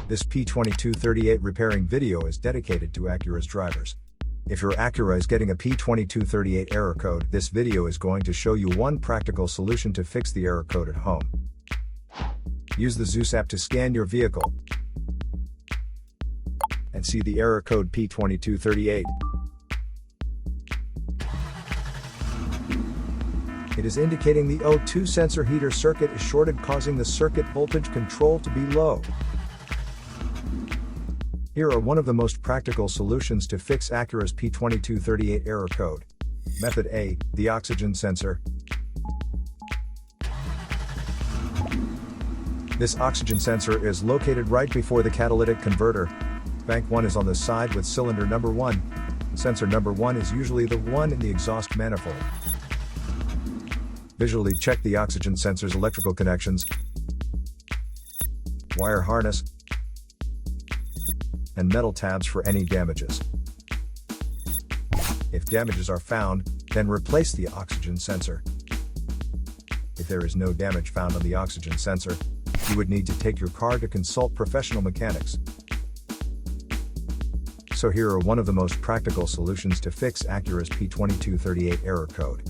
This P2238 repairing video is dedicated to ACURA's drivers. If your ACURA is getting a P2238 error code, this video is going to show you one practical solution to fix the error code at home. Use the Zeus app to scan your vehicle and see the error code P2238. It is indicating the O2 sensor heater circuit is shorted, causing the circuit voltage control to be low. Here are one of the most practical solutions to fix ACURA's P2238 error code. Method A, the oxygen sensor. This oxygen sensor is located right before the catalytic converter. Bank 1 is on the side with cylinder number 1. Sensor number 1 is usually the one in the exhaust manifold. Visually check the oxygen sensor's electrical connections, wire harness, and metal tabs for any damages. If damages are found, then replace the oxygen sensor. If there is no damage found on the oxygen sensor, you would need to take your car to consult professional mechanics. So here are one of the most practical solutions to fix ACURA's P2238 error code.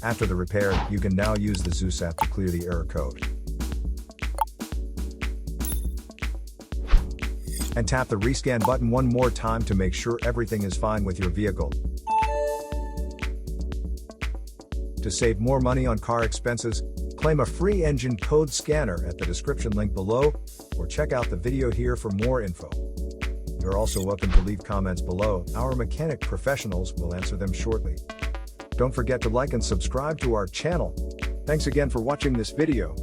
After the repair, you can now use the Zeus app to clear the error code. And tap the rescan button one more time to make sure everything is fine with your vehicle. To save more money on car expenses, claim a free engine code scanner at the description link below, or check out the video here for more info. You're also welcome to leave comments below. Our mechanic professionals will answer them shortly. Don't forget to like and subscribe to our channel. Thanks again for watching this video.